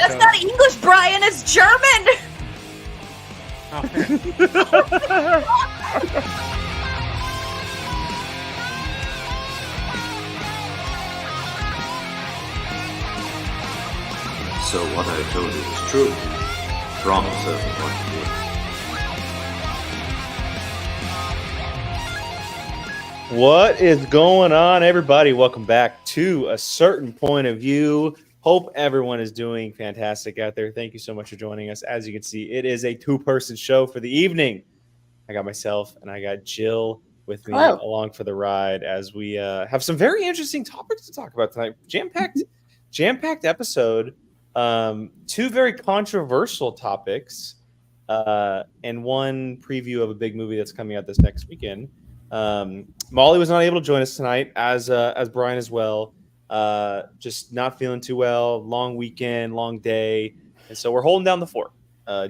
That's not English, Brian. It's German. So what I told you is true, from a certain point of view. What is going on, everybody? Welcome back to A Certain Point of View. Hope everyone is doing fantastic out there. Thank you so much for joining us. As you can see, it is a two-person show for the evening. I got myself and I got Jill with me along for the ride as we have some very interesting topics to talk about tonight. Jam-packed episode. Two very controversial topics, and one preview of a big movie that's coming out this next weekend. Molly was not able to join us tonight, as Brian as well. Just not feeling too well. Long weekend, long day, and so we're holding down the fort.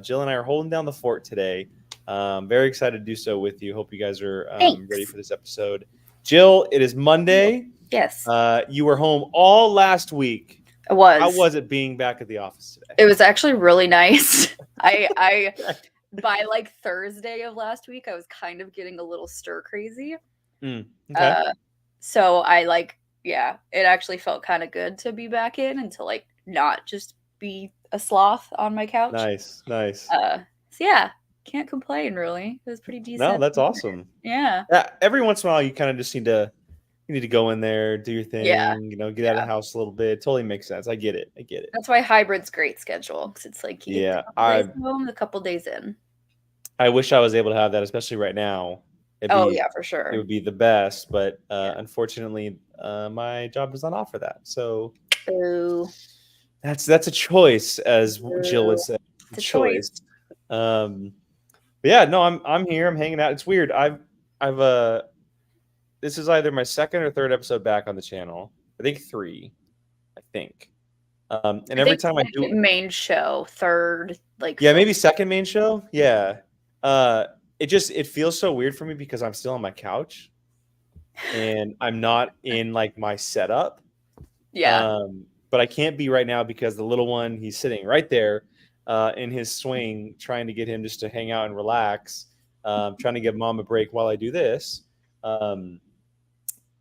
Jill and I are holding down the fort today. Very excited to do so with you. Hope you guys are ready for this episode. Jill, it is Monday. Yes. You were home all last week. It was. How was it being back at the office today? It was actually really nice. I by like Thursday of last week, I was kind of getting a little stir crazy. Okay. So I it actually felt kind of good to be back in and to like not just be a sloth on my couch. Nice. So yeah, can't complain really. It was pretty decent. No, that's awesome. Yeah. Every once in a while, you kind of just need to go in there, do your thing, get out of the house a little bit. Totally makes sense. I get it. That's why hybrid's great schedule, because it's like you get a couple days home, a couple days in. I wish I was able to have that, especially right now. For sure. It would be the best, but unfortunately, my job does not offer that. So that's a choice, as Jill would say. It's a choice. But yeah, no, I'm here. I'm hanging out. It's weird. I've this is either my second or third episode back on the channel. I think 3. And every time I do main show, third, maybe second main show. Yeah. It feels so weird for me because I'm still on my couch and I'm not in like my setup. Yeah. But I can't be right now because the little one, he's sitting right there in his swing, trying to get him just to hang out and relax. Trying to give mom a break while I do this.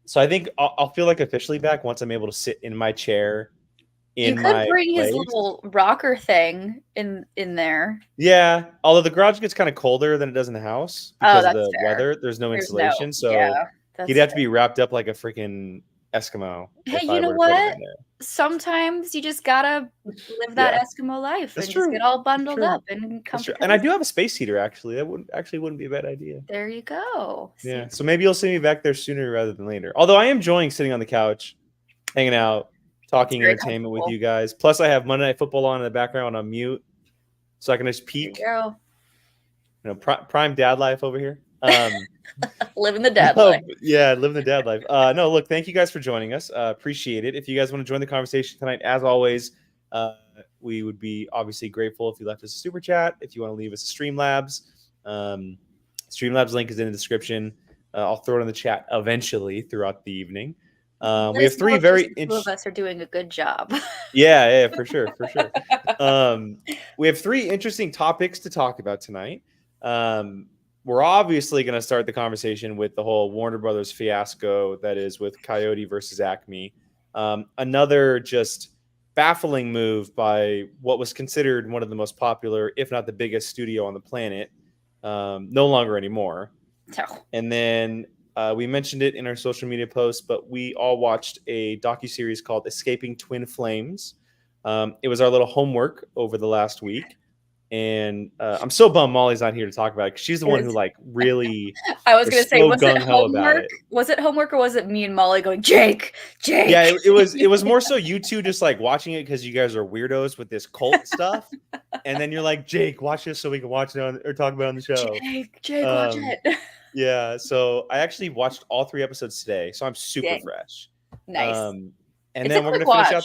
So I think I'll feel like officially back once I'm able to sit in my chair. You could bring his little rocker thing in there. Yeah, although the garage gets kind of colder than it does in the house because of the weather. There's no insulation, so he'd have to be wrapped up like a freaking Eskimo. Hey, you know what? Sometimes you just gotta live that Eskimo life and just get all bundled up and comfortable. And I do have a space heater, actually. That wouldn't be a bad idea. There you go. Yeah, so maybe you'll see me back there sooner rather than later. Although I am enjoying sitting on the couch, hanging out, talking entertainment with you guys. Plus, I have Monday Night Football on in the background on mute, so I can just peek. There you go. Prime dad life over here. Living the dad life. Yeah, living the dad life. No, look, thank you guys for joining us. Appreciate it. If you guys want to join the conversation tonight, as always, we would be obviously grateful if you left us a super chat. If you want to leave us a Streamlabs, Streamlabs link is in the description. I'll throw it in the chat eventually throughout the evening. We have 3 very interesting. 2 of us are doing a good job. Yeah, for sure. We have 3 interesting topics to talk about tonight. We're obviously going to start the conversation with the whole Warner Brothers fiasco that is with Coyote versus Acme. Another just baffling move by what was considered one of the most popular, if not the biggest studio on the planet. No longer anymore. And then we mentioned it in our social media posts, but we all watched a docuseries called Escaping Twin Flames. It was our little homework over the last week. And I'm so bummed Molly's not here to talk about it because she's the one who really. I was going to say, was it homework? Was it homework or was it me and Molly going, Jake? Yeah, it was more so you two just like watching it because you guys are weirdos with this cult stuff, and then you're like, Jake, watch this so we can watch it or talk about it on the show. Jake, watch it. Yeah, so I actually watched all 3 episodes today, so I'm super fresh. Nice. And then we're gonna finish up.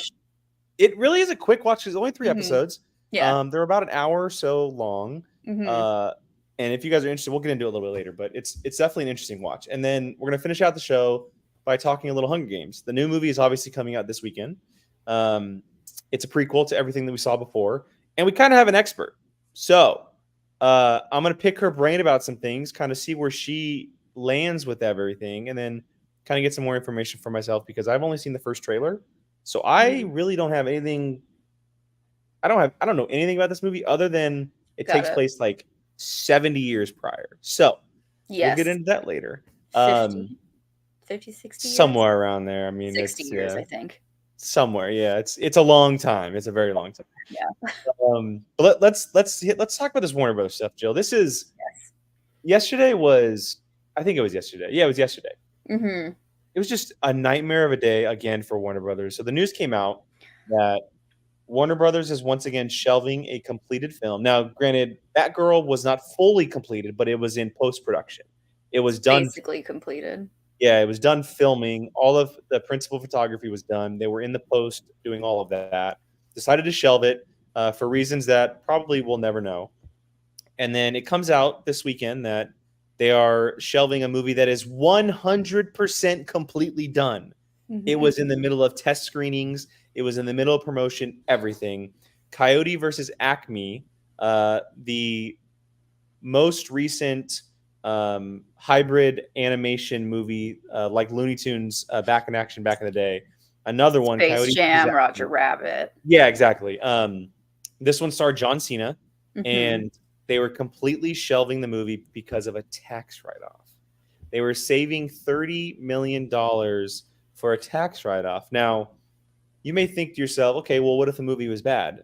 It really is a quick watch. There's only 3 episodes. Yeah. They're about an hour or so long. And if you guys are interested, we'll get into it a little bit later, but it's definitely an interesting watch. And then we're going to finish out the show by talking a little Hunger Games. The new movie is obviously coming out this weekend. It's It's a prequel to everything that we saw before, and we kind of have an expert. So I'm gonna pick her brain about some things, kind of see where she lands with everything, and then kind of get some more information for myself because I've only seen the first trailer, so I really don't have anything. I don't know anything about this movie other than it Got takes it. place like 70 years prior. So we'll get Yes. into that later. 50, 60 years? Somewhere around there. I mean, 60 it's years, I think. somewhere. Yeah, it's a long time. It's a very long time. Yeah. But let's talk about this Warner Brothers stuff, Jill. This is Yes. yesterday was I think it was yesterday. Yeah, it was yesterday. Mm-hmm. It was just a nightmare of a day again for Warner Brothers. So the news came out that Warner Brothers is once again shelving a completed film. Now, granted, Batgirl was not fully completed, but it was in post production. It was done. Basically completed. Yeah, it was done filming. All of the principal photography was done. They were in the post doing all of that. Decided to shelve it for reasons that probably we'll never know. And then it comes out this weekend that they are shelving a movie that is 100% completely done. Mm-hmm. It was in the middle of test screenings. It was in the middle of promotion, everything. Coyote versus Acme, the most recent hybrid animation movie like Looney Tunes back in action back in the day. Another one, Space Coyote Jam, versus Roger Acme. Rabbit. Yeah, exactly. This one starred John Cena, Mm-hmm. and they were completely shelving the movie because of a tax write-off. They were saving $30 million for a tax write-off. Now, you may think to yourself, okay, well, what if the movie was bad?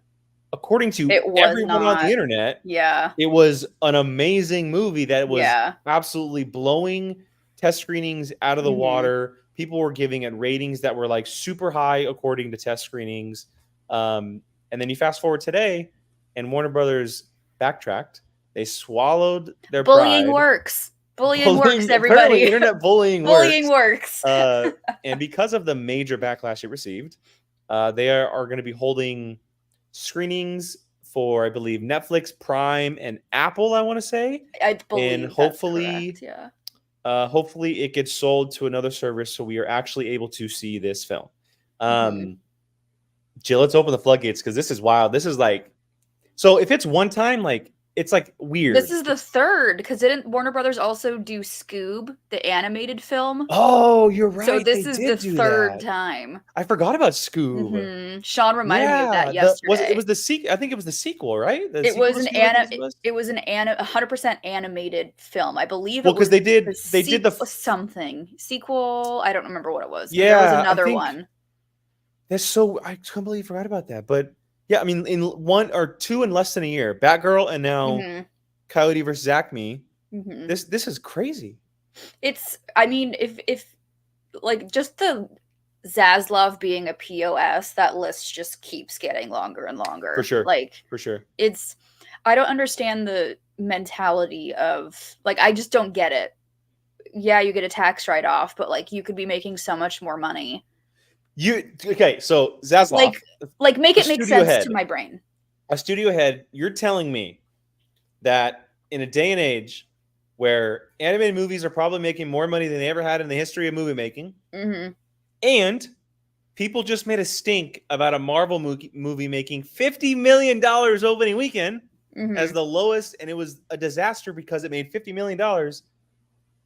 According to It was everyone on the not. internet, Yeah. it was an amazing movie that was Yeah. absolutely blowing test screenings out of the Mhm. water. People were giving it ratings that were like super high according to test screenings. And then you fast forward today, and Warner Brothers backtracked. They swallowed their Bullying pride. works. Bullying works, Apparently, everybody. internet bullying Bullying works. works. And because of the major backlash it received, they are going to be holding screenings for, I believe, Netflix, Prime, and Apple, I want to say. I believe And hopefully, that's correct, hopefully it gets sold to another service so we are actually able to see this film. Jill, let's open the floodgates because this is wild. This is like, so if it's one time, like, it's like weird. This is the third, because didn't Warner Brothers also do Scoob, the animated film? Oh, you're right. So this they is did the do third that. time. I forgot about Scoob. Mm-hmm. Sean reminded me of that yesterday. It was the sequel. I think it was the sequel, right? The It sequel was to an Scoob, it was an 100% animated film. I believe well, it was because they did the something sequel. I don't remember what it was. Yeah, there was another one. That's so I completely forgot about that. But yeah, I mean, in 1 or 2 in less than a year, Batgirl and now Coyote versus Acme. Mm-hmm. This is crazy. It's, I mean, if like just the Zaslav being a POS, that list just keeps getting longer and longer. For sure. Like, for sure. It's, I don't understand the mentality of, like, I just don't get it. Yeah, you get a tax write-off, but like you could be making so much more money. Okay, so Zaslav, like make it make sense to my brain. A studio head, you're telling me that in a day and age where animated movies are probably making more money than they ever had in the history of movie making, and people just made a stink about a Marvel movie making $50 million opening weekend as the lowest, and it was a disaster because it made $50 million,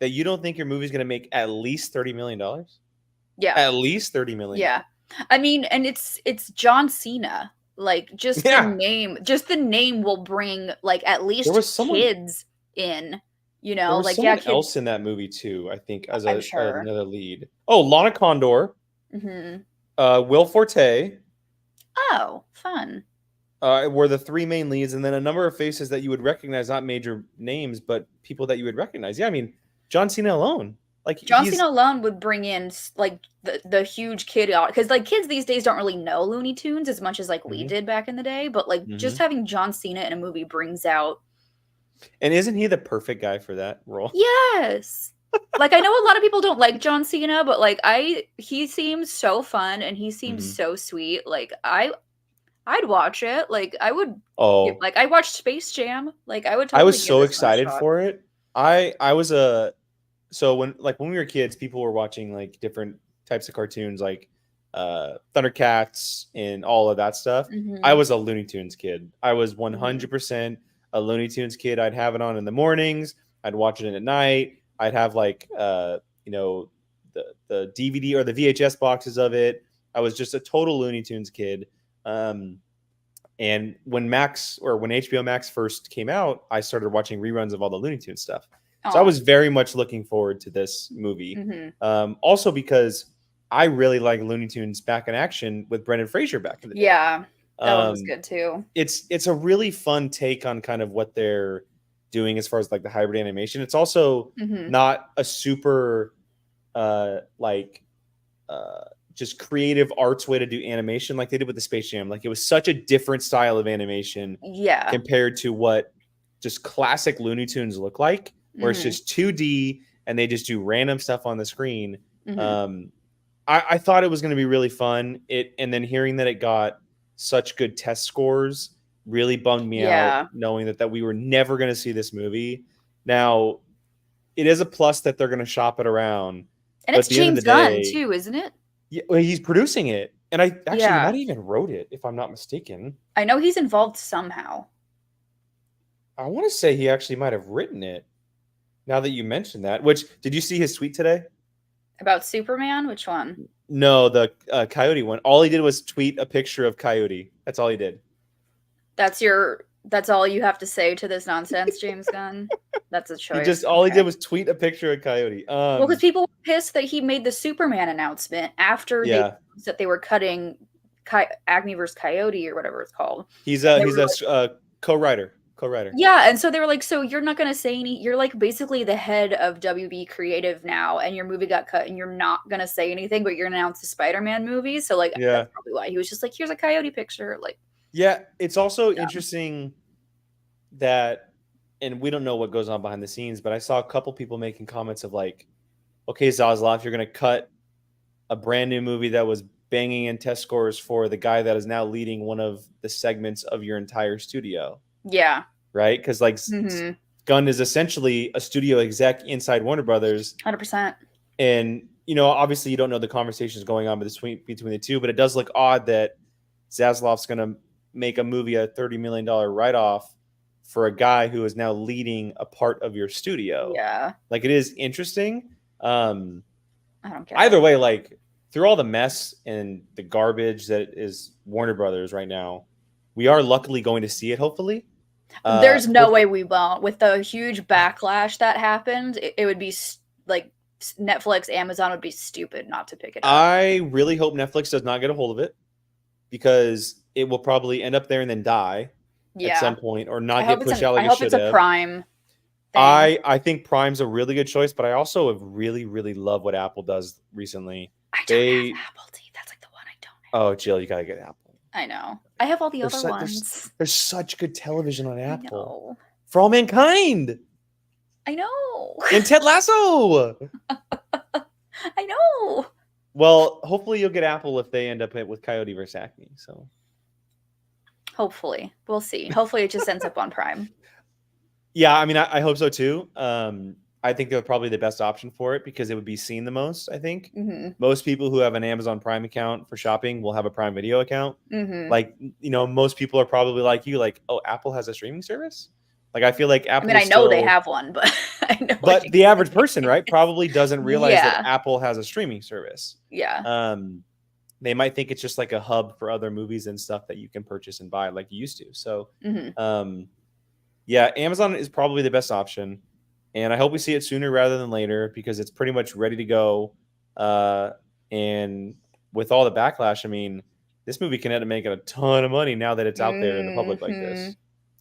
that you don't think your movie's going to make at least $30 million? Yeah. At least $30 million. Yeah. I mean, and it's John Cena. Like, just the name will bring, like, at least kids in, you know? There was like, someone kids else in that movie, too, I think, as another lead. Oh, Lana Condor. Will Forte. Oh, fun. Were the 3 main leads, and then a number of faces that you would recognize, not major names, but people that you would recognize. Yeah, I mean, John Cena alone. Like, John Cena alone would bring in, like, the huge kid, because, like, kids these days don't really know Looney Tunes as much as, like, we did back in the day, but, like, just having John Cena in a movie brings out. And isn't he the perfect guy for that role? Yes. Like, I know a lot of people don't like John Cena, but, like, he seems so fun, and he seems so sweet. Like, I'd watch it. Like, I would. Oh. Like, I watched Space Jam. Like, I would totally. I was so excited for it. I was a. So when we were kids, people were watching like different types of cartoons, like Thundercats and all of that stuff. I was a Looney Tunes kid. I was 100% a Looney Tunes kid. I'd have it on in the mornings. I'd watch it at night. I'd have like you know, the DVD or the VHS boxes of it. I was just a total Looney Tunes kid. And when HBO Max first came out, I started watching reruns of all the Looney Tunes stuff. So I was very much looking forward to this movie. Also because I really like Looney Tunes Back in Action with Brendan Fraser back in the day. Yeah, that one was good too. It's a really fun take on kind of what they're doing as far as like the hybrid animation. It's also not a super just creative arts way to do animation like they did with the Space Jam. Like it was such a different style of animation compared to what just classic Looney Tunes look like, where it's just 2D and they just do random stuff on the screen. I thought it was going to be really fun. And then hearing that it got such good test scores really bummed me out, knowing that we were never going to see this movie. Now, it is a plus that they're going to shop it around. And it's James Gunn too, isn't it? Yeah, well, he's producing it. And he might have even wrote it, if I'm not mistaken. I know he's involved somehow. I want to say he actually might have written it. Now that you mentioned that, did you see his tweet today? About Superman? Which one? No, the Coyote one. All he did was tweet a picture of Coyote. That's all he did. That's all you have to say to this nonsense, James Gunn? That's a choice. He did was tweet a picture of Coyote. Well, because people were pissed that he made the Superman announcement after they announced that they were cutting Acme vs. Coyote or whatever it's called. He's a co-writer. Yeah, and so they were like, so you're not going to say you're like basically the head of WB Creative now, and your movie got cut, and you're not going to say anything, but you're going to announce the Spider-Man movie. So like, that's probably why he was just like, here's a Coyote picture. Like, yeah, it's also interesting that, and we don't know what goes on behind the scenes, but I saw a couple people making comments of like, okay, Zaslav, you're going to cut a brand new movie that was banging in test scores for the guy that is now leading one of the segments of your entire studio. Yeah. Right? Because like Gunn is essentially a studio exec inside Warner Brothers. 100%. And, obviously you don't know the conversations going on between the two, but it does look odd that Zaslav's going to make a movie a $30 million write-off for a guy who is now leading a part of your studio. Yeah. Like it is interesting. I don't get either way, like through all the mess and the garbage that is Warner Brothers right now, we are luckily going to see it, hopefully. There's no way we won't. With the huge backlash that happened, it would be like Netflix, Amazon would be stupid not to pick it up. I really hope Netflix does not get a hold of it, because it will probably end up there and then die at some point, or not get pushed out like it should have. I hope it's a Prime thing. I think Prime's a really good choice, but I also have really, really loved what Apple does recently. I don't have Apple TV. That's like the one I don't have. Oh, Jill, you gotta get Apple. I know. I have all the other ones. There's such good television on Apple. For All Mankind. I know. And Ted Lasso. I know. Well, hopefully you'll get Apple if they end up with Coyote vs. Acme. So hopefully. We'll see. Hopefully it just ends up on Prime. Yeah, I mean, I hope so too. I think they're probably the best option for it because it would be seen the most, I think. Most people who have an Amazon Prime account for shopping will have a Prime Video account. Like, most people are probably like you, like, oh, Apple has a streaming service? Like, I feel like Apple. I mean, I know they have one, but I know. But the average person, right, probably doesn't realize that Apple has a streaming service. Yeah. They might think it's just like a hub for other movies and stuff that you can purchase and buy like you used to. So, yeah, Amazon is probably the best option. And I hope we see it sooner rather than later because it's pretty much ready to go. And with all the backlash, I mean, this movie can end up making a ton of money now that it's out there in the public like this.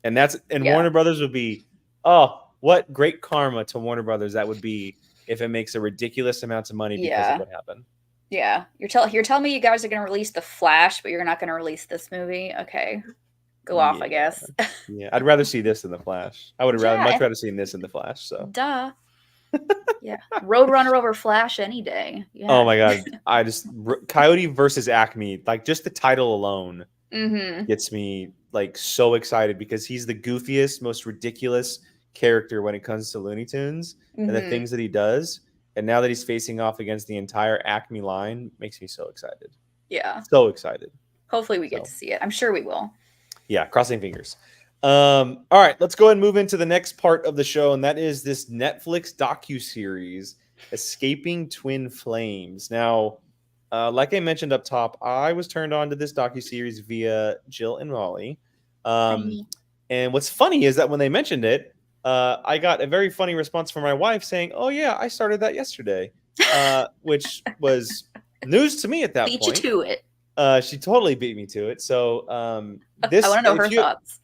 And Warner Brothers would be, what great karma to Warner Brothers that would be if it makes a ridiculous amount of money because of what happened. Yeah. You're telling me you guys are going to release The Flash, but you're not going to release this movie? Okay. Go off, I guess. Yeah, I'd rather see this than The Flash. I would have much rather seen this than The Flash. So duh. Yeah, Roadrunner over Flash any day. Yeah. Oh my god, Coyote versus Acme, like just the title alone gets me like so excited because he's the goofiest, most ridiculous character when it comes to Looney Tunes and the things that he does. And now that he's facing off against the entire Acme line, makes me so excited. Yeah. So excited. Hopefully we get to see it. I'm sure we will. Yeah, crossing fingers. All right, let's go ahead and move into the next part of the show, and that is this Netflix docuseries, Escaping Twin Flames. Now, like I mentioned up top, I was turned on to this docuseries via Jill and Molly. And what's funny is that when they mentioned it, I got a very funny response from my wife saying, "Oh yeah, I started that yesterday," which was news to me at that point. Beat you to it. She totally beat me to it. So I want to know her thoughts.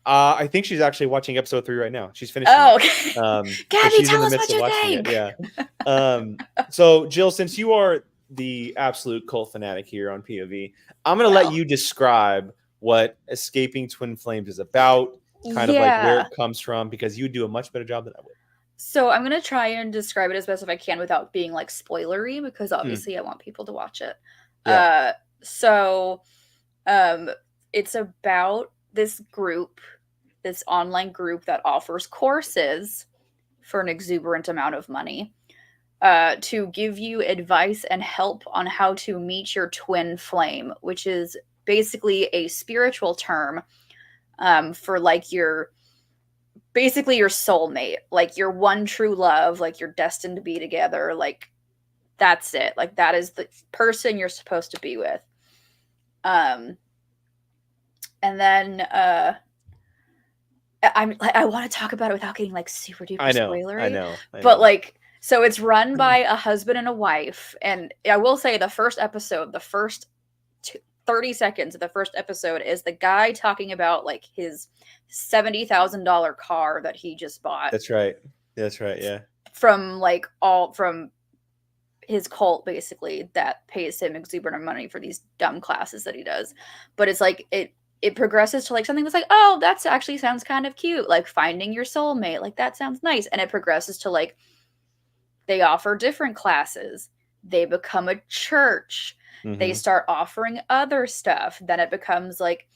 I think she's actually watching episode 3 right now. She's finishing. Oh, okay. Gabby, she's tell in the us midst what of you watching think. it. Yeah. So Jill, since you are the absolute cult fanatic here on POV, I'm going to let you describe what Escaping Twin Flames is about, kind of like where it comes from, because you do a much better job than I would. So I'm going to try and describe it as best as I can without being like spoilery, because obviously I want people to watch it. Yeah. It's about this group, this online group that offers courses for an exuberant amount of money to give you advice and help on how to meet your twin flame, which is basically a spiritual term for like your soulmate, like your one true love, like you're destined to be together, like that's it, like that is the person you're supposed to be with. And then I want to talk about it without getting like super duper spoilery. I know. But like, so it's run by a husband and a wife, and I will say the first episode, the first 30 seconds of the first episode is the guy talking about like his $70,000 car that he just bought. That's right. Yeah. From his cult, basically, that pays him exuberant money for these dumb classes that he does. But it's like it progresses to like something that's like, oh, that's actually sounds kind of cute, like finding your soulmate, like that sounds nice. And it progresses to like they offer different classes, they become a church, they start offering other stuff, then it becomes like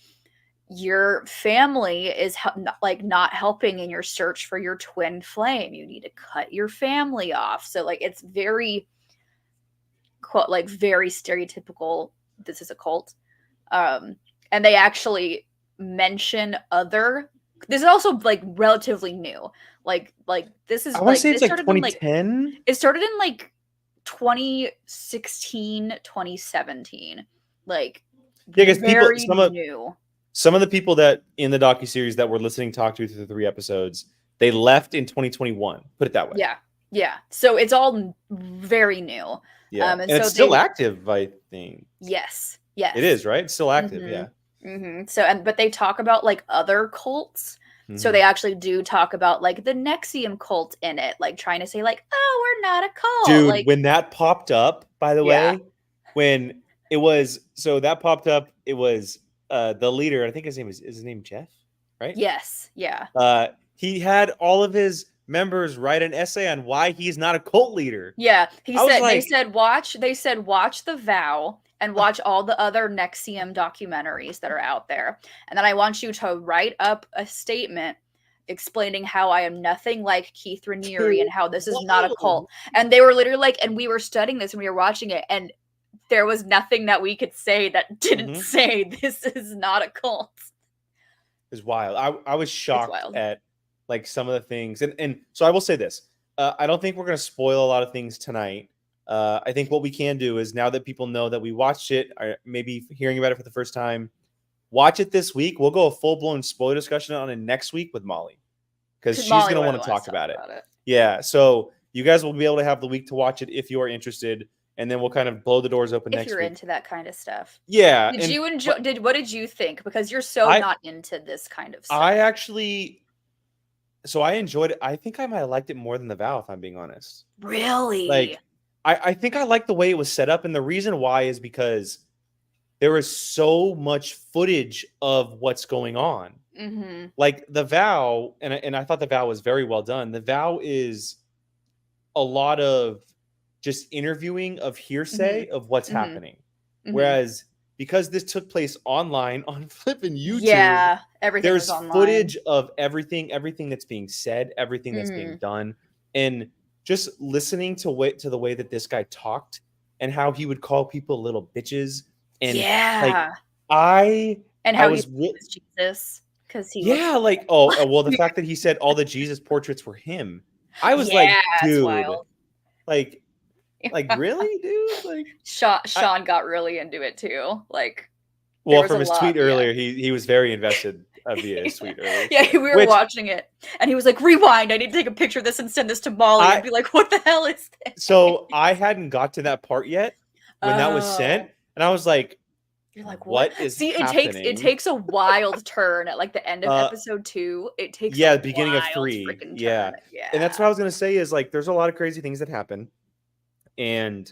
your family is like not helping in your search for your twin flame, you need to cut your family off. So like it's very like very stereotypical, this is a cult. And they actually mention this is also like relatively new. Like this is, I want to say it's like 2010. It started in like 2016, 2017. Like, yeah, because some of the people that in the docuseries that we're listening talk to through the 3 episodes, they left in 2021. Put it that way. Yeah. So it's all very new. Yeah, and so it's still active, I think. Yes. It is, right? It's still active, yeah. So, but they talk about like other cults. So they actually do talk about like the Nexium cult in it, like trying to say like, oh, we're not a cult. Dude, like, when that popped up, by the way, when it was, it was the leader, I think is his name Jeff, right? Yes, yeah. He had all of his members write an essay on why he's not a cult leader. Yeah, they said watch The Vow and watch all the other Nexium documentaries that are out there. And then I want you to write up a statement explaining how I am nothing like Keith Raniere and how this is not a cult. And they were literally like, and we were studying this and we were watching it, and there was nothing that we could say that didn't say this is not a cult. It's wild. I was shocked at like some of the things. And so I will say this. I don't think we're going to spoil a lot of things tonight. I think what we can do is, now that people know that we watched it, or maybe hearing about it for the first time, watch it this week. We'll go a full-blown spoiler discussion on it next week with Molly, because she's going to want to talk about it. Yeah, so you guys will be able to have the week to watch it if you are interested, and then we'll kind of blow the doors open next week. If you're into that kind of stuff. Yeah. Did you enjoy? What did you think? Because you're so not into this kind of stuff. I enjoyed it. I think I might have liked it more than The Vow, if I'm being honest. Really? Like, I think I like the way it was set up, and the reason why is because there is so much footage of what's going on. Like The Vow, and I thought The Vow was very well done. The Vow is a lot of just interviewing of hearsay of what's happening. Whereas because this took place online on flipping YouTube, there's footage of everything that's being said, everything that's being done, and just listening to the way that this guy talked and how he would call people little bitches. And Yeah. And I how was he was Jesus because he yeah, looks like well, the fact that he said all the Jesus portraits were him, I was like, it's dude, wild. like really, dude, like Sean got really into it too. Like, well, from his tweet earlier, he was very invested via his tweet earlier. Yeah, we were watching it, and he was like, "Rewind! I need to take a picture of this and send this to Molly and be like, what the hell is this?" So I hadn't got to that part yet when that was sent, and I was like, "You're like, what is See, happening? it takes a wild turn at like the end of episode 2. It takes the beginning of 3, freaking turn. Yeah, and that's what I was gonna say is like there's a lot of crazy things that happen, and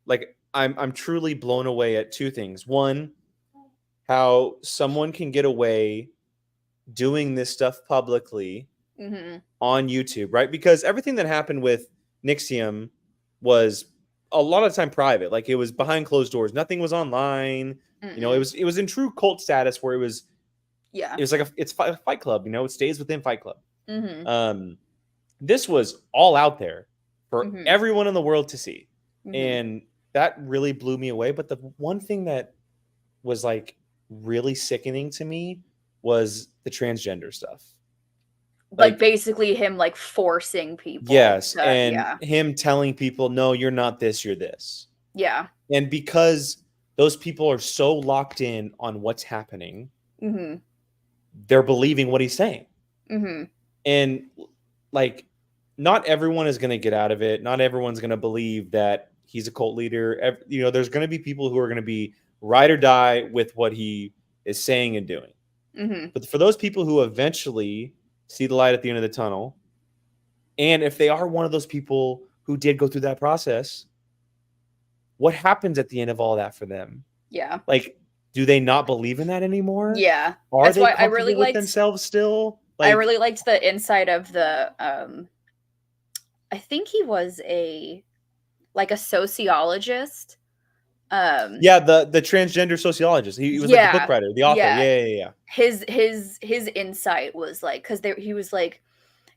like I'm truly blown away at 2 things. One, how someone can get away doing this stuff publicly on YouTube, right? Because everything that happened with Nixium was a lot of the time private. Like it was behind closed doors. Nothing was online. You know, it was in true cult status where it was like it's Fight Club, you know, it stays within Fight Club. This was all out there for everyone in the world to see. And that really blew me away. But the one thing that was like really sickening to me was the transgender stuff. Like basically him like forcing people. Yes, and him telling people, no, you're not this, you're this. Yeah. And because those people are so locked in on what's happening, they're believing what he's saying. And like, not everyone is going to get out of it. Not everyone's going to believe that he's a cult leader. You know, there's going to be people who are going to be ride or die with what he is saying and doing. But for those people who eventually see the light at the end of the tunnel, and if they are one of those people who did go through that process, what happens at the end of all that for them? Yeah. Like, do they not believe in that anymore? Yeah. Are they comfortable with themselves still? Like, I really liked the inside of the I think he was a sociologist. Yeah, the transgender sociologist. He was like the book writer, the author. Yeah. His insight was like, because he was like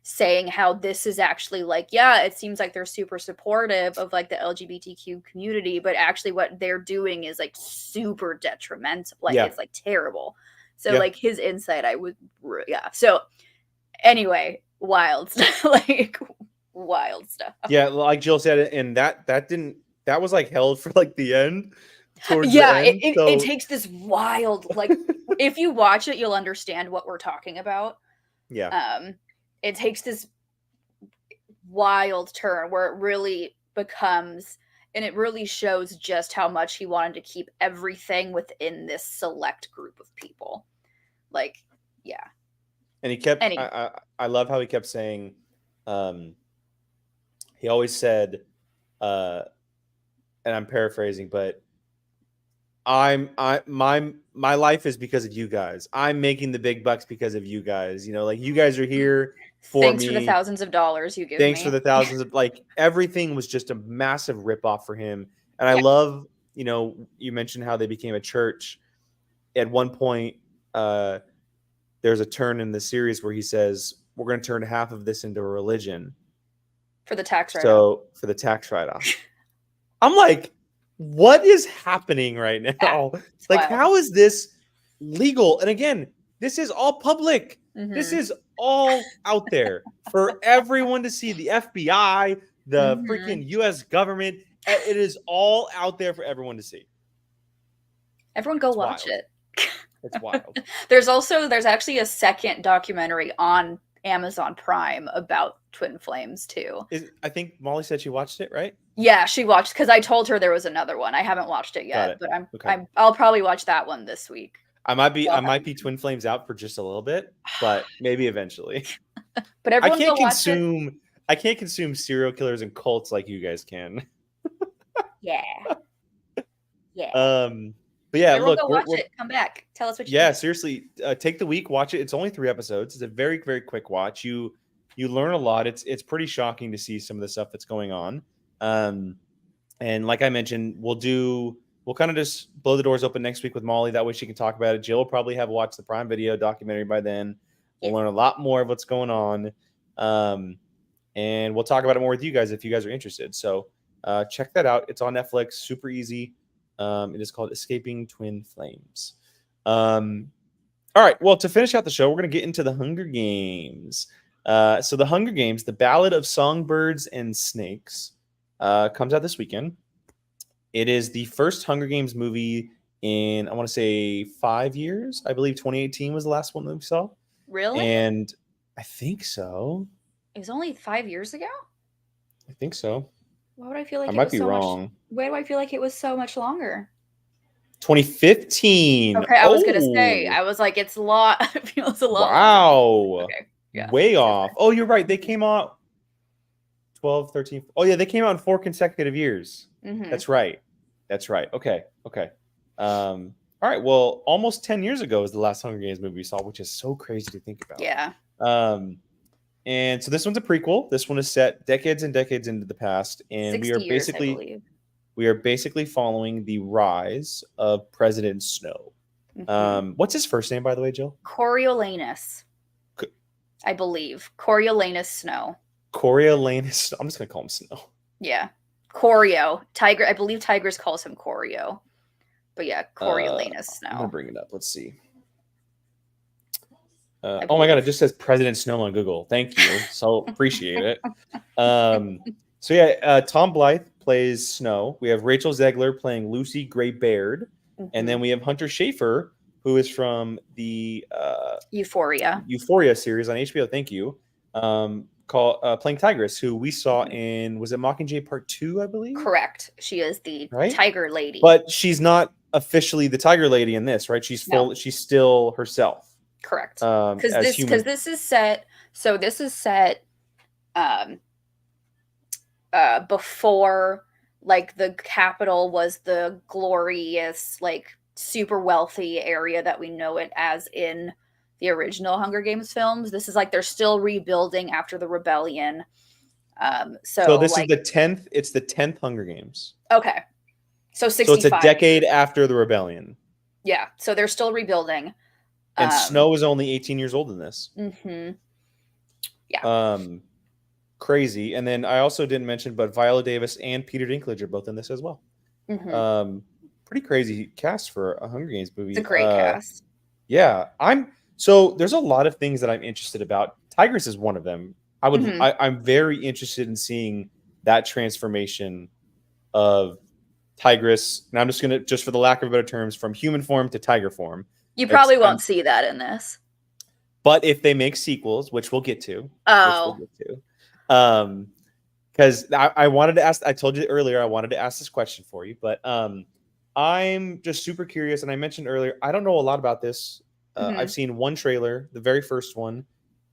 saying how this is actually like, it seems like they're super supportive of like the LGBTQ community, but actually what they're doing is like super detrimental. Like it's like terrible. So like his insight, So anyway, wild stuff. Like wild stuff. Yeah, like Jill said, and that was like held for like the end. Towards the end, it takes this wild, like if you watch it, you'll understand what we're talking about. Yeah. It takes this wild turn where it really becomes, and it really shows just how much he wanted to keep everything within this select group of people. Like, yeah. And he kept, I love how he kept saying, he always said, and I'm paraphrasing, but my life is because of you guys. I'm making the big bucks because of you guys. You know, like you guys are here for Thanks me. For the thousands of dollars you give me. Thanks for the thousands of like everything was just a massive ripoff for him. And I love, you know, you mentioned how they became a church. At one point, there's a turn in the series where he says, we're going to turn half of this into a religion. For the tax write-off. So for the tax write-off. I'm like, what is happening right now? Like, how is this legal? And again, this is all public. This is all out there for everyone to see. The FBI, the freaking US government, it is all out there for everyone to see. Everyone go watch it. It's wild. There's actually a second documentary on Amazon Prime about Twin Flames too. I think Molly said she watched it, right? Yeah, she watched, because I told her there was another one. I haven't watched it yet, but I'll probably watch that one this week. I might be Twin Flames out for just a little bit, but maybe eventually. But everyone I can't consume serial killers and cults like you guys can. Yeah. But yeah, everyone look, go watch it. Come back. Tell us what you think. think. Seriously, take the week, watch it. It's only 3 episodes. It's a very, very quick watch. You learn a lot. It's pretty shocking to see some of the stuff that's going on. And like I mentioned, we'll kind of just blow the doors open next week with Molly. That way she can talk about it. Jill will probably have watched the Prime Video documentary by then. We'll learn a lot more of what's going on. And we'll talk about it more with you guys if you guys are interested. So Check that out. It's on Netflix. Super easy. It is called Escaping Twin Flames. All right. Well, to finish out the show, we're going to get into the Hunger Games. So the Hunger Games, The Ballad of Songbirds and Snakes, comes out this weekend. It is the first Hunger Games movie in, I want to say, 5 years. I believe 2018 was the last one that we saw. Really? And I think so. It was only 5 years ago? I think so. Why would I feel like I might be wrong. Why do I feel like it was so much longer? 2015. Okay, I was gonna say. I was like, it's a lot. It feels a lot. Wow. Okay. Yeah. Way off. Oh, you're right. They came out 12, 13. Oh, yeah. They came out in 4 consecutive years. Mm-hmm. That's right. Okay. All right. Well, almost 10 years ago was the last Hunger Games movie we saw, which is so crazy to think about. Yeah. And so this one's a prequel. This one is set decades and decades into the past, and we are basically following the rise of President Snow. Mm-hmm. What's his first name, by the way, Jill? Coriolanus. I believe Coriolanus Snow. Coriolanus. I'm just gonna call him Snow. Yeah, Corio. Tiger. I believe Tigers calls him Corio. But yeah, Coriolanus Snow. I'm gonna bring it up. Let's see. Oh my God! It just says President Snow on Google. Thank you. So appreciate it. So yeah, Tom Blythe plays Snow. We have Rachel Zegler playing Lucy Gray Baird, and then we have Hunter Schafer, who is from the Euphoria series on HBO. Thank you. Playing Tigress, who we saw in, was it Mockingjay Part 2, I believe? Correct. She is the Tiger Lady, but she's not officially the Tiger Lady in this, right? She's She's still herself. Correct. Because this is set. So this is set before, like, the capital was the glorious, like, super wealthy area that we know it as in the original Hunger Games films. This is like they're still rebuilding after the rebellion. So this is the 10th. It's the 10th Hunger Games. Okay. So 65. So it's a decade after the rebellion. Yeah. So they're still rebuilding. And Snow is only 18 years old in this. Mm-hmm. Yeah. Crazy. And then I also didn't mention, but Viola Davis and Peter Dinklage are both in this as well. Mm-hmm. Pretty crazy cast for a Hunger Games movie. It's a great cast. Yeah. So there's a lot of things that I'm interested about. Tigress is one of them. I'm very interested in seeing that transformation of Tigress. And I'm just going to, just for the lack of better terms, from human form to tiger form. You probably won't see that in this. But if they make sequels, which we'll get to. Because I wanted to ask, I told you earlier, I wanted to ask this question for you, but I'm just super curious. And I mentioned earlier, I don't know a lot about this. I've seen one trailer, the very first one.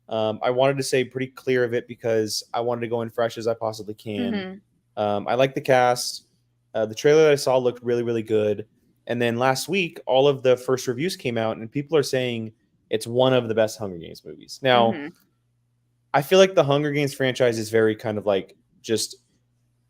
I wanted to say pretty clear of it because I wanted to go in fresh as I possibly can. I like the cast. The trailer that I saw looked really, really good. And then last week, all of the first reviews came out, and people are saying it's one of the best Hunger Games movies. Now, I feel like the Hunger Games franchise is very kind of like just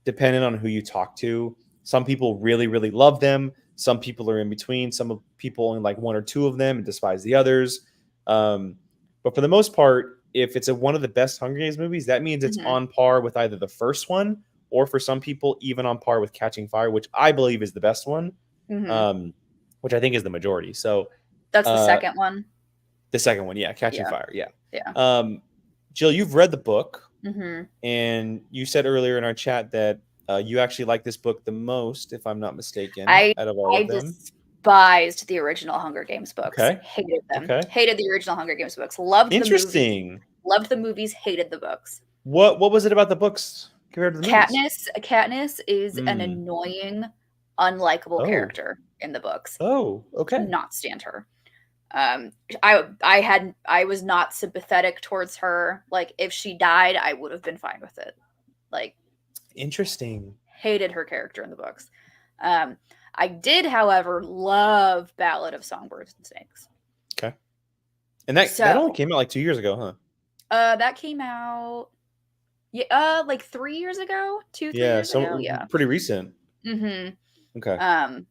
dependent on who you talk to. Some people really, really love them. Some people are in between. Some people only like one or two of them and despise the others. But for the most part, if it's one of the best Hunger Games movies, that means it's on par with either the first one or, for some people, even on par with Catching Fire, which I believe is the best one. Which I think is the majority. So that's the second one. The second one, yeah, Catching Fire, yeah. Jill, you've read the book, and you said earlier in our chat that you actually like this book the most, if I'm not mistaken. Out of all of them, despised the original Hunger Games books. Okay. Hated them. Hated the original Hunger Games books. Loved the movies. Loved the movies. Hated the books. What was it about the books compared to the movies? Katniss is an annoying, unlikable character in the books. Oh, okay. Not stand her. I was not sympathetic towards her. Like, if she died, I would have been fine with it. Like, interesting. Hated her character in the books. I did, however, love Ballad of Songbirds and Snakes. Okay. And that only came out like 2 years ago, huh? That came out like 3 years ago, 3 years ago. Yeah. Pretty recent. Okay.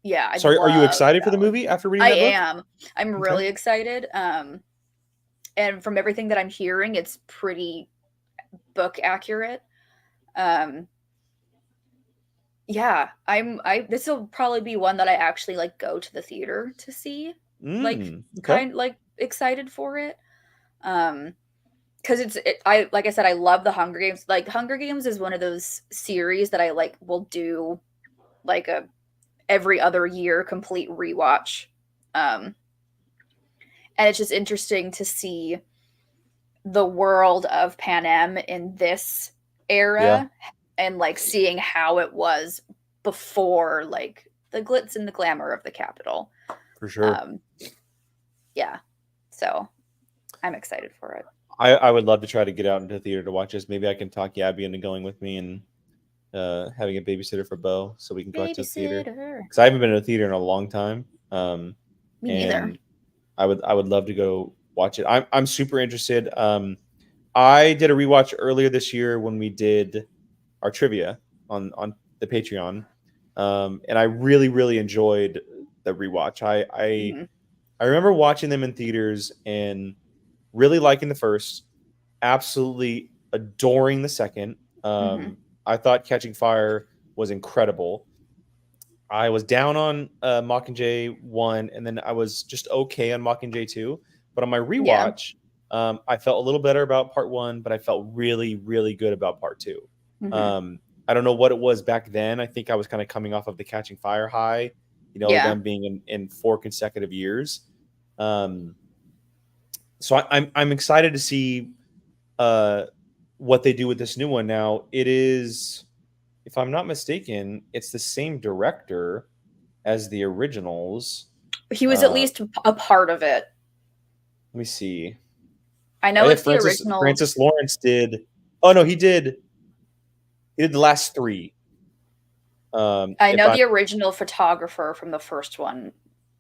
Yeah. Sorry, are you excited for the movie after reading that book? I am. I'm really excited. And from everything that I'm hearing, it's pretty book accurate. Yeah, this will probably be one that I actually like go to the theater to see. Like Okay. like excited for it. Because I like I said, I love the Hunger Games. Like Hunger Games is one of those series that I like will do like a every other year complete rewatch. And it's just interesting to see the world of Panem in this Yeah, era and like seeing how it was before like the glitz and the glamour of the capital. for sure. Yeah. So I'm excited for it. I would love to try to get out into the theater to watch this. Maybe I can talk Gabby into going with me and having a babysitter for Bo so we can go out to the theater. Babysitter. Because I haven't been to a theater in a long time. Me neither. And I would love to go watch it. I'm super interested. I did a rewatch earlier this year when we did our trivia on the Patreon. And I really enjoyed the rewatch. I remember watching them in theaters and really liking the first, absolutely adoring the second. I thought Catching Fire was incredible. I was down on Mockingjay 1, and then I was just okay on Mockingjay 2. But on my Yeah. rewatch, I felt a little better about part 1, but I felt really good about part 2. I don't know what it was back then. I think I was kind of coming off of the Catching Fire high, Yeah. them being in 4 consecutive years. So I'm excited to see what they do with this new one. Now, it is, if I'm not mistaken, it's the same director as the originals. He was at least a part of it. Let me see. I know it's the original. Francis Lawrence did. Oh no, he did the last 3. I know the original photographer from the first one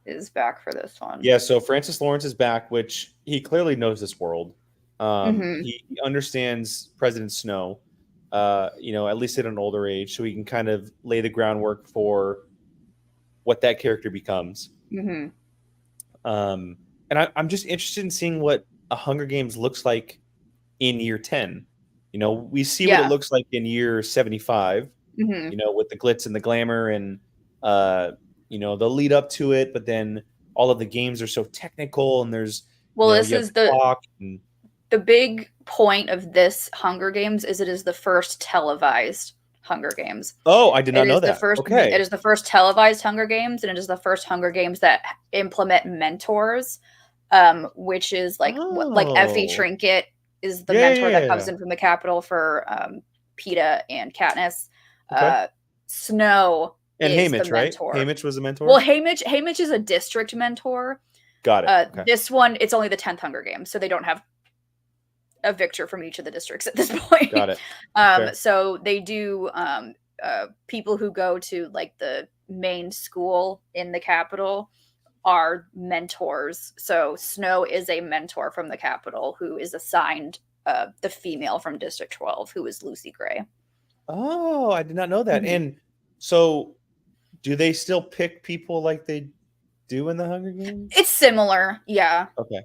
is back for this one. Yeah, so Francis Lawrence is back, which he clearly knows this world. He understands President Snow, at least at an older age, so he can kind of lay the groundwork for what that character becomes. And I'm just interested in seeing what a Hunger Games looks like in year 10. We see what it looks like in year 75, with the glitz and the glamour and, the lead up to it. But then all of the games are so technical and there's, this is the big point of this Hunger Games is it is the first televised Hunger Games. Oh, I did not know that. It is the first televised Hunger Games, and it is the first Hunger Games that implement mentors, which is like Effie Trinket is the mentor that comes in from the Capitol for Peeta and Katniss. Snow and is Haymitch, the mentor. Right? Haymitch was a mentor? Well, Haymitch is a district mentor. Got it. Okay. This one, it's only the 10th Hunger Games, so they don't have a victor from each of the districts at this point. Got it. So they do people who go to like the main school in the Capitol are mentors. So Snow is a mentor from the Capitol who is assigned the female from District 12, who is Lucy Gray. Oh, I did not know that. And so do they still pick people like they do in the Hunger Games? It's similar. Yeah. Okay.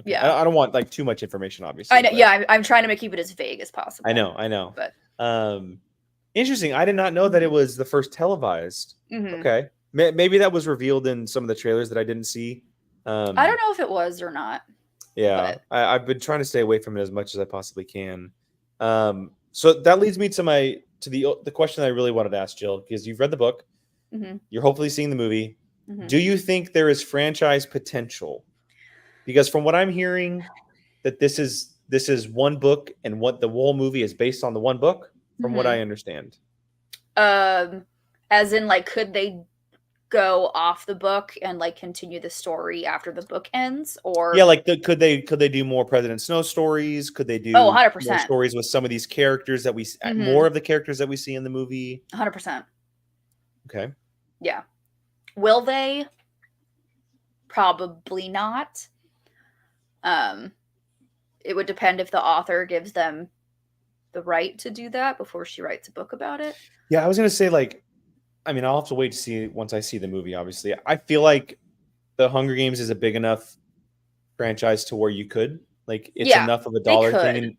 Yeah. I don't want like too much information, obviously. I know. Yeah. I'm trying to keep it as vague as possible. I know. But interesting. I did not know that it was the first televised. Okay. Maybe that was revealed in some of the trailers that I didn't see. I don't know if it was or not. Yeah. I've been trying to stay away from it as much as I possibly can. So that leads me to the question I really wanted to ask, Jill, because you've read the book. You're hopefully seeing the movie. Do you think there is franchise potential? Because from what I'm hearing, that this is one book and what the whole movie is based on the one book, from what I understand. As in, like, could they go off the book and like continue the story after the book ends? Or like could they do more President Snow stories? Could they do 100% more stories with some of these characters that we more of the characters that we see in the movie? 100%. Okay. Yeah. Will they? Probably not. It would depend if the author gives them the right to do that before she writes a book about it. Yeah, I was gonna say, like, I mean, I'll have to wait to see once I see the movie, obviously. I feel like the Hunger Games is a big enough franchise to where you could. Like, it's enough of a dollar thing. And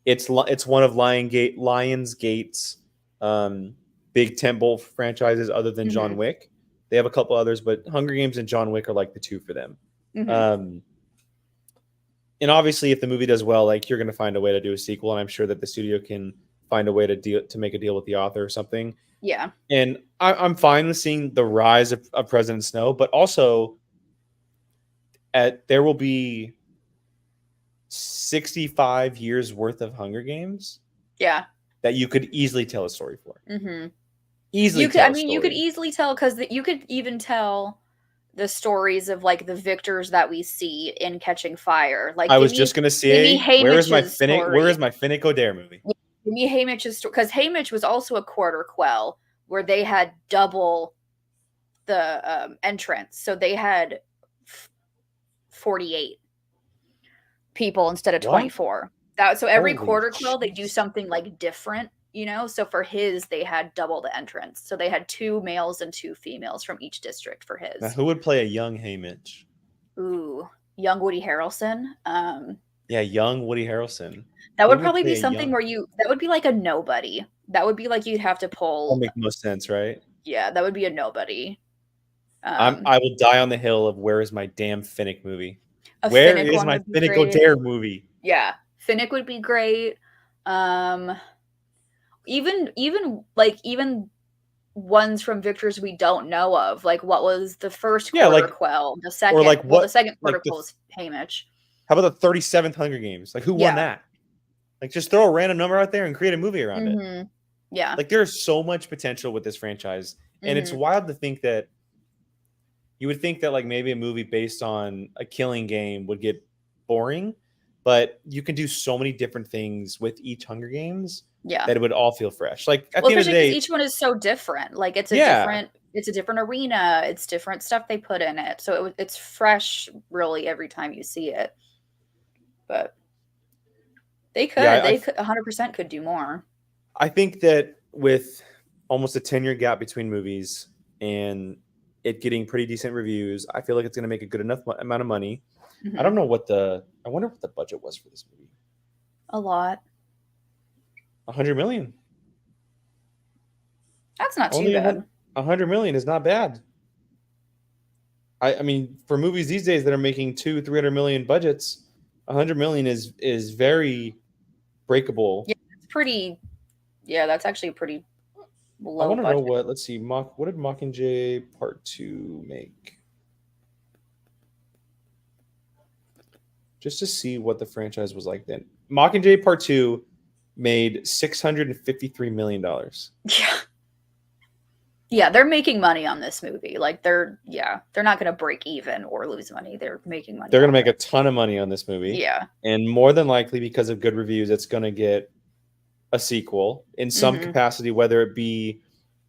it's one of Lionsgate's big tentpole franchises other than John Wick. They have a couple others, but Hunger Games and John Wick are like the two for them. And obviously, if the movie does well, like you're going to find a way to do a sequel, and I'm sure that the studio can find a way to make a deal with the author or something. Yeah. And I'm fine with seeing the rise of President Snow, but also there will be 65 years worth of Hunger Games. Yeah. That you could easily tell a story for. Easily. You could easily tell, because you could even tell the stories of like the victors that we see in Catching Fire. Like I was just gonna say, where is my Finnick O'Dare movie? Yeah, give me Haymitch's story, because Haymitch was also a quarter quell where they had double the entrance, so they had 48 people instead of 24. So every quarter quell they do something like different, you know. So for his, they had double the entrance, so they had 2 males and 2 females from each district for his. Now, who would play a young Haymitch? Ooh, young Woody Harrelson. Yeah, young Woody Harrelson. That would probably be something where that would be like a nobody. That would be like you'd have to pull. That make most sense, right? Yeah, that would be a nobody. I will die on the hill of where is my damn Finnick movie? Where is my Finnick O'Dare movie? Yeah, Finnick would be great. Even ones from victors we don't know of, like what was the first quarter quell, the second, or like the second quarter quell was Haymitch. How about the 37th Hunger Games? Like who won that? Like just throw a random number out there and create a movie around it. Yeah, like there's so much potential with this franchise, and it's wild to think that you would think that like maybe a movie based on a killing game would get boring, but you can do so many different things with each Hunger Games that it would all feel fresh. Like at the end of the day, each one is so different. Like it's a different arena. It's different stuff they put in it, so it's fresh really every time you see it. But they could 100% could do more. I think that with almost a 10-year gap between movies and it getting pretty decent reviews, I feel like it's going to make a good enough amount of money. I don't know I wonder what the budget was for this movie. A lot. 100 million. That's not too bad. 100 million is not bad. I mean, for movies these days that are making 200-300 million budgets, 100 million is very breakable. Yeah, it's pretty. Yeah, that's actually pretty low. I want to know what. Let's see. What did Mockingjay Part 2 make? Just to see what the franchise was like then. Mockingjay Part 2 made $653 million. Yeah. Yeah, they're making money on this movie. Like they're not going to break even or lose money. They're making money. They're going to make a ton of money on this movie. Yeah. And more than likely, because of good reviews, it's going to get a sequel in some capacity, whether it be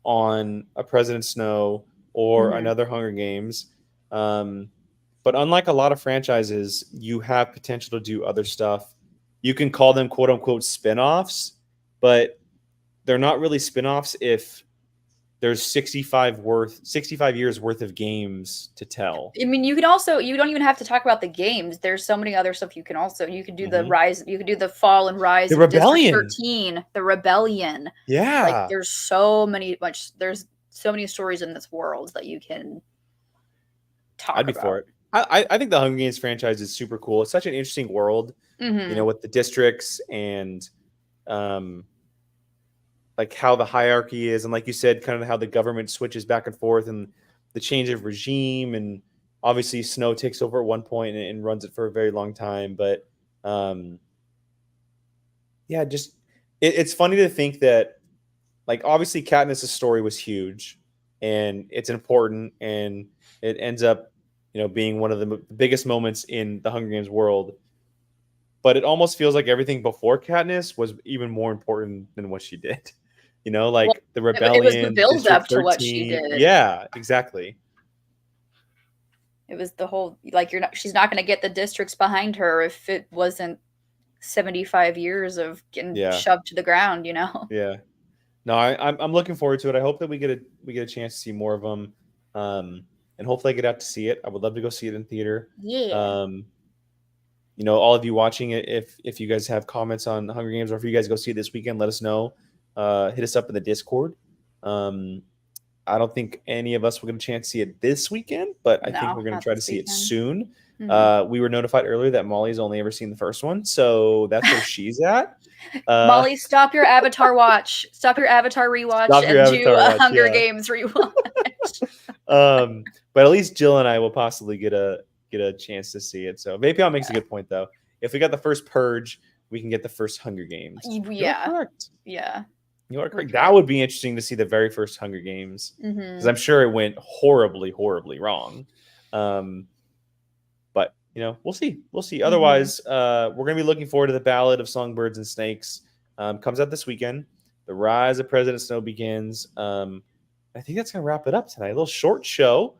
on a President Snow or another Hunger Games. But unlike a lot of franchises, you have potential to do other stuff. You can call them quote unquote spin-offs, but they're not really spin-offs if there's 65 years worth of games to tell. I mean, you don't even have to talk about the games. There's so many other stuff you could do the rise, you could do the fall and rise of Rebellion. District 13, the Rebellion. Yeah. Like there's so many stories in this world that you can talk about. I'd be for it. I think the Hunger Games franchise is super cool. It's such an interesting world, with the districts and like how the hierarchy is, and like you said, kind of how the government switches back and forth, and the change of regime, and obviously Snow takes over at one point and runs it for a very long time. But it's funny to think that, like, obviously Katniss' story was huge, and it's important, and it ends up, being one of the biggest moments in the Hunger Games world. But it almost feels like everything before Katniss was even more important than what she did. The rebellion. It was the build up to what she did. Yeah, exactly. It was the whole, she's not going to get the districts behind her if it wasn't 75 years of getting shoved to the ground, Yeah. No, I'm looking forward to it. I hope that we get a chance to see more of them. And hopefully I get out to see it. I would love to go see it in theater. Yeah. All of you watching it, if you guys have comments on Hunger Games, or if you guys go see it this weekend, let us know. Hit us up in the Discord. I don't think any of us will get a chance to see it this weekend, but I think we're going to try to see it soon. We were notified earlier that Molly's only ever seen the first one, so that's where she's at. Molly, stop your Avatar watch. Stop your Avatar rewatch do a Hunger Games rewatch. But at least Jill and I will possibly get a chance to see it. So Vapon makes a good point, though. If we got the first Purge, we can get the first Hunger Games. Yeah. You're correct. Yeah. You are correct. That would be interesting to see the very first Hunger Games, because I'm sure it went horribly, horribly wrong. But we'll see. We'll see. Otherwise, we're gonna be looking forward to the Ballad of Songbirds and Snakes. Comes out this weekend. The Rise of President Snow begins. I think that's gonna wrap it up tonight. A little short show.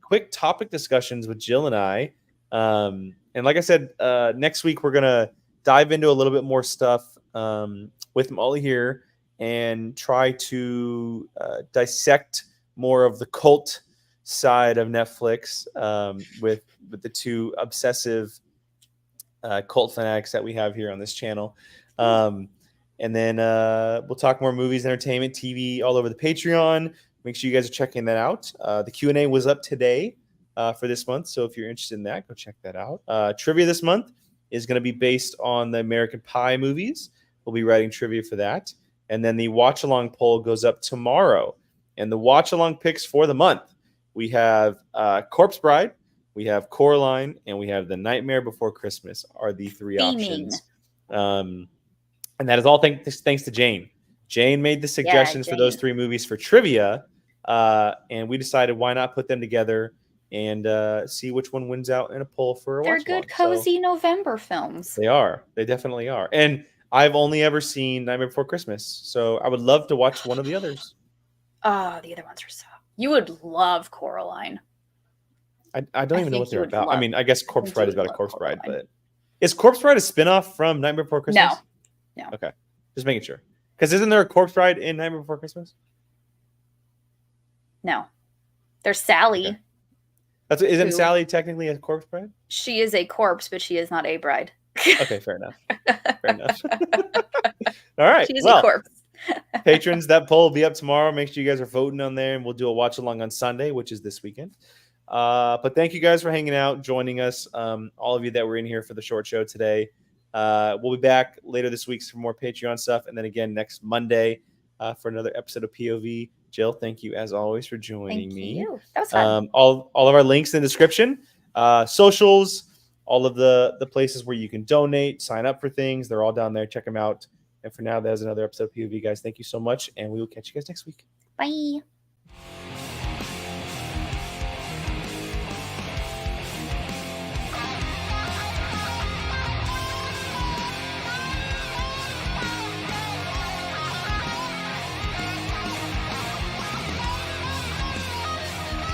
Quick topic discussions with Jill and I. And like I said, next week we're gonna dive into a little bit more stuff with Molly here and try to dissect more of the cult side of Netflix with the two obsessive cult fanatics that we have here on this channel. And then we'll talk more movies, entertainment, TV all over the Patreon. Make sure you guys are checking that out. The Q&A was up today for this month, so if you're interested in that, go check that out. Trivia this month is going to be based on the American Pie movies. We'll be writing trivia for that. And then the watch-along poll goes up tomorrow. And the watch-along picks for the month, we have Corpse Bride, we have Coraline, and we have The Nightmare Before Christmas are the three options. And that is all thanks to Jane. Jane made the suggestions for those three movies for trivia, and we decided why not put them together and see which one wins out in a poll for a watch-along. They're good, cozy November films. They are. They definitely are. And I've only ever seen Nightmare Before Christmas, so I would love to watch one of the others. The other ones are so... You would love Coraline. I don't even know what they're about. I mean, I guess Corpse Bride is about a corpse bride, but is Corpse Bride a spinoff from Nightmare Before Christmas? No. Okay. Just making sure. Because isn't there a Corpse Bride in Nightmare Before Christmas? No. There's Sally. Okay. Isn't Sally technically a corpse bride? She is a corpse, but she is not a bride. Okay, fair enough. All right. She's a corpse. Patrons, that poll will be up tomorrow. Make sure you guys are voting on there, and we'll do a watch along on Sunday, which is this weekend. But thank you guys for hanging out, joining us. All of you that were in here for the short show today. We'll be back later this week for more Patreon stuff, and then again next Monday for another episode of POV. Jill, thank you as always for joining me. Thank you. That was fun. All of our links in the description, socials, all of the places where you can donate, sign up for things. They're all down there. Check them out. And for now, that is another episode of POV, guys. Thank you so much, and we will catch you guys next week. Bye.